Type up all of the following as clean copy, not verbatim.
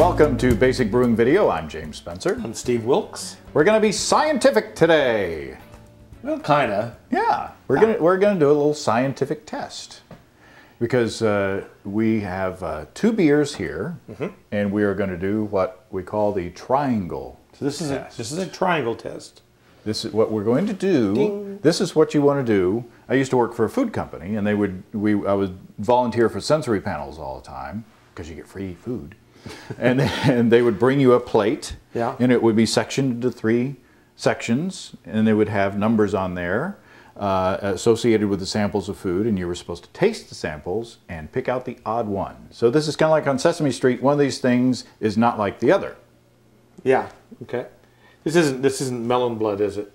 Welcome to Basic Brewing Video. I'm James Spencer. I'm Steve Wilkes. We're going to be scientific today. Well, kinda. Yeah, we're gonna do a little scientific test because we have two beers here, and we are going to do what we call the triangle. So this is a triangle test. This is what we're going to do. Ding. This is what you want to do. I used to work for a food company, and I would volunteer for sensory panels all the time because you get free food, and they would bring you a plate, and it would be sectioned into 3 sections, and they would have numbers on there associated with the samples of food, and you were supposed to taste the samples and pick out the odd one. So this is kind of like on Sesame Street. One of these things is not like the other. Yeah. Okay. This isn't melon blood, is it?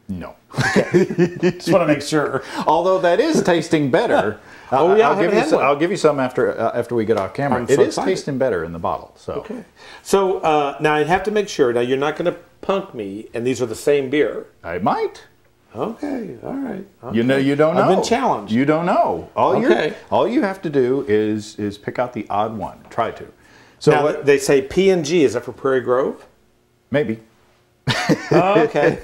No. Okay. Just want to make sure. Although that is tasting better. Oh yeah, I'll give you some after we get off camera. It is tasting better in the bottle. So. Okay. So now I have to make sure. Now you're not going to punk me, and these are the same beer. I might. Okay. All right. Okay. You don't know. I've been challenged. You don't know. All you have to do is pick out the odd one. Try to. So now, they say P&G. Is that for Prairie Grove? Maybe. Oh, okay.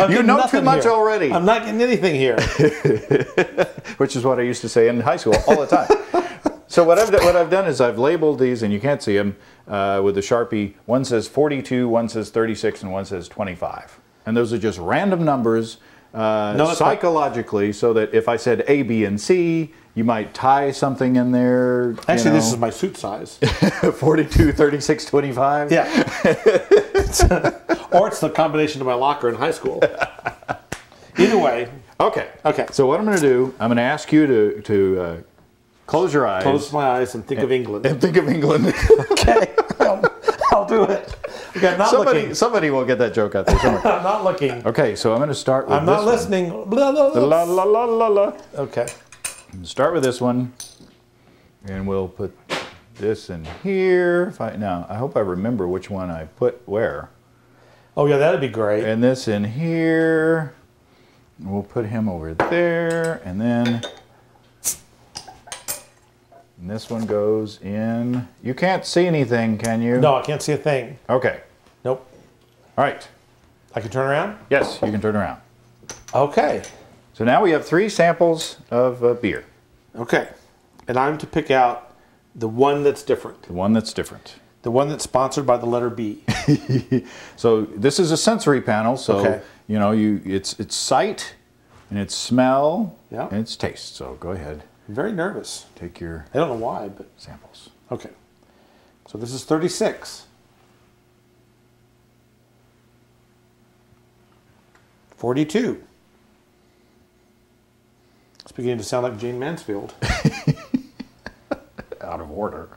You know too much already. I'm not getting anything here. Which is what I used to say in high school all the time. So what I've done is I've labeled these, and you can't see them, with a Sharpie. One says 42, one says 36, and one says 25. And those are just random numbers psychologically, so that if I said A, B, and C, you might tie something in there. Actually, this is my suit size. 42, 36, 25? Yeah. Or it's the combination of my locker in high school. Either way. Okay. Okay. So what I'm going to do, I'm going to ask you to close your eyes. Close my eyes and think of England. And think of England. Okay. I'll do it. Okay, I'm not looking. Somebody will get that joke out there somewhere. I'm not looking. Okay, so I'm going to start with I'm not listening. Blah, blah, blah. La, la, la, la, la. Okay. Start with this one, and we'll put this in here. Now, I hope I remember which one I put where. Oh, yeah, that'd be great. And this in here. We'll put him over there, and then this one goes in. You can't see anything, can you? No, I can't see a thing. Okay. Nope. All right. I can turn around? Yes, you can turn around. Okay. So now we have 3 samples of beer. Okay. And I'm to pick out the one that's different. The one that's different. The one that's sponsored by the letter B. So this is a sensory panel. So you know, it's sight, and it's smell, and it's taste. So go ahead. I'm very nervous. Take your. I don't know why, but samples. Okay. So this is 36. 42. It's beginning to sound like Jane Mansfield. Out of order.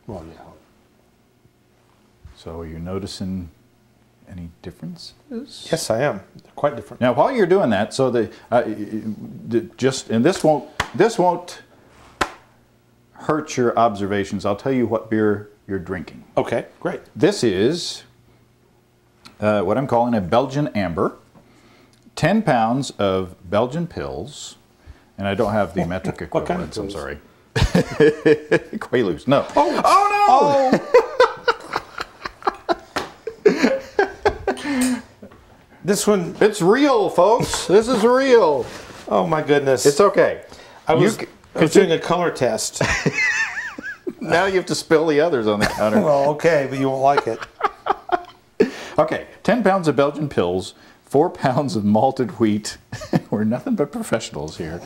Well, yeah. So are you noticing any differences? Yes, I am. They're quite different. Now, while you're doing that, so and this won't hurt your observations. I'll tell you what beer you're drinking. Okay, great. This is what I'm calling a Belgian Amber. 10 pounds of Belgian pills, and I don't have the metric equivalents. I'm sorry. Quaaludes. No. Oh no! Oh. This one. It's real, folks. This is real. Oh my goodness. It's okay. I was doing a color test. Now you have to spill the others on the counter. Well, okay, but you won't like it. Okay, 10 pounds of Belgian pills, 4 pounds of malted wheat. We're nothing but professionals here.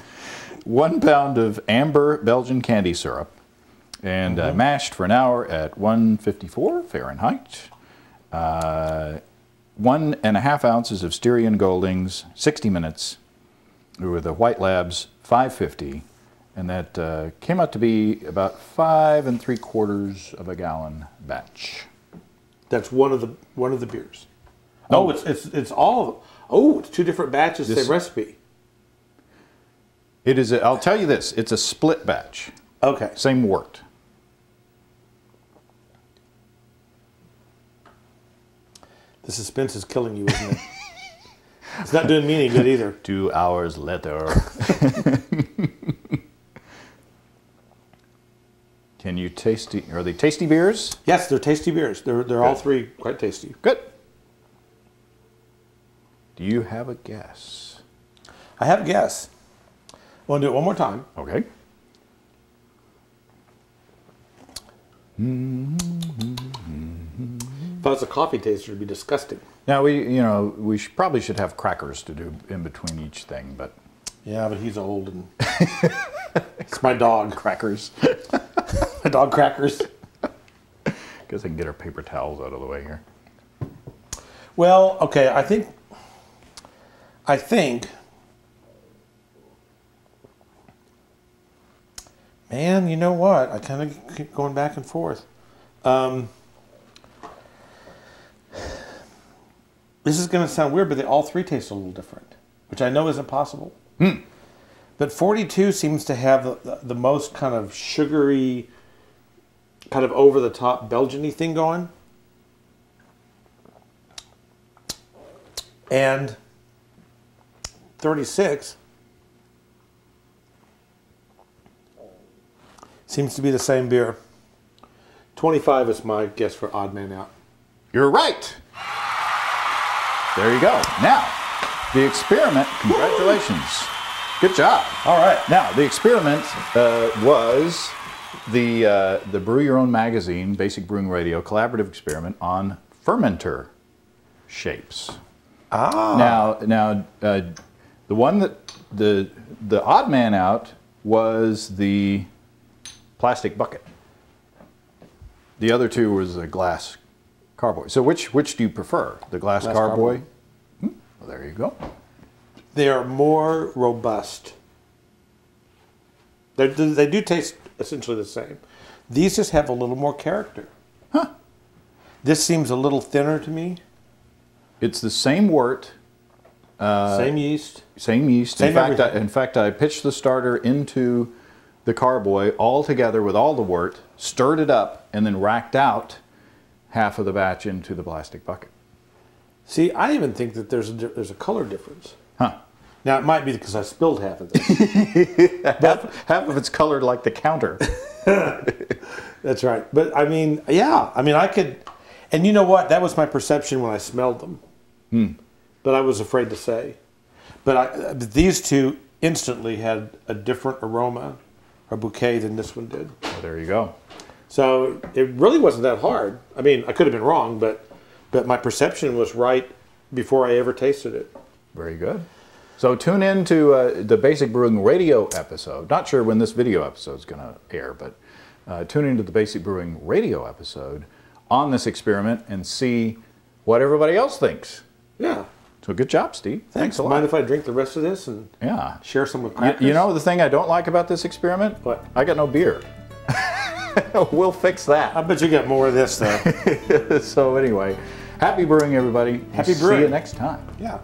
1 pound of amber Belgian candy syrup, and mashed for an hour at 154 Fahrenheit. 1.5 ounces of Styrian Goldings, 60 minutes, with the White Labs 550, and that came out to be about 5 3/4 of a gallon batch. That's one of the beers. Oh, it's all of them. Oh, it's 2 different batches, same recipe. It is. I'll tell you this. It's a split batch. Okay. Same wort. The suspense is killing you, isn't it? It's not doing me any good either. 2 hours later. Can you taste? Are they tasty beers? Yes, they're tasty beers. They're all three quite tasty. Good. Do you have a guess? I have a guess. Want to do it one more time? Okay. If I was a coffee taster, it'd be disgusting. Now we probably should have crackers to do in between each thing, but yeah, but he's old and it's my dog. Crackers. My dog Crackers. Guess I can get our paper towels out of the way here. Well, okay, I think man, you know what? I kind of keep going back and forth. This is going to sound weird, but they all three taste a little different, which I know isn't possible. But 42 seems to have the most kind of sugary, kind of over-the-top Belgian-y thing going. And 36 seems to be the same beer. 25 is my guess for odd man out. You're right. There you go. Now, the experiment, congratulations. Good job. All right. Now, the experiment was the Brew Your Own Magazine, Basic Brewing Radio, collaborative experiment on fermenter shapes. Now, the one that, the odd man out was the plastic bucket. The other two was a glass carboy. So which do you prefer? The glass carboy? Well, there you go. They are more robust. They do taste essentially the same. These just have a little more character. Huh. This seems a little thinner to me. It's the same wort. Same yeast. Same yeast. Same in fact, I pitched the starter into the carboy all together with all the wort, stirred it up, and then racked out half of the batch into the plastic bucket. See, I even think that there's a color difference. Huh. Now, it might be because I spilled half of this. half of it's colored like the counter. That's right. But, I mean, yeah. I mean, I could... And you know what? That was my perception when I smelled them. But I was afraid to say. But these two instantly had a different aroma or bouquet than this one did. Well, there you go. So it really wasn't that hard. I mean, I could have been wrong, but my perception was right before I ever tasted it. Very good. So tune in to the Basic Brewing Radio episode. Not sure when this video episode is going to air, but tune into the Basic Brewing Radio episode on this experiment and see what everybody else thinks. Yeah. So good job, Steve. Thanks a lot. Mind if I drink the rest of this and share some with crackers? You know the thing I don't like about this experiment? What? I got no beer. We'll fix that. I bet you get more of this, though. So anyway, happy brewing, everybody. Happy brewing. See you next time. Yeah.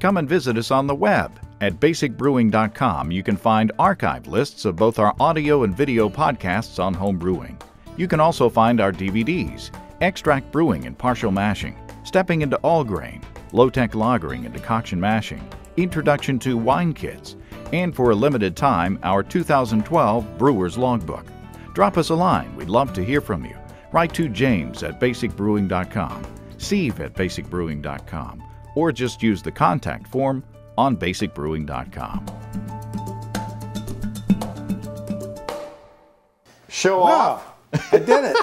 Come and visit us on the web at basicbrewing.com. You can find archived lists of both our audio and video podcasts on home brewing. You can also find our DVDs, Extract Brewing and Partial Mashing, Stepping into All Grain, Low-Tech Lagering and Decoction Mashing, Introduction to Wine Kits, and for a limited time, our 2012 Brewer's Logbook. Drop us a line. We'd love to hear from you. Write to James at basicbrewing.com, Steve at basicbrewing.com, or just use the contact form on basicbrewing.com. Show off. I did it.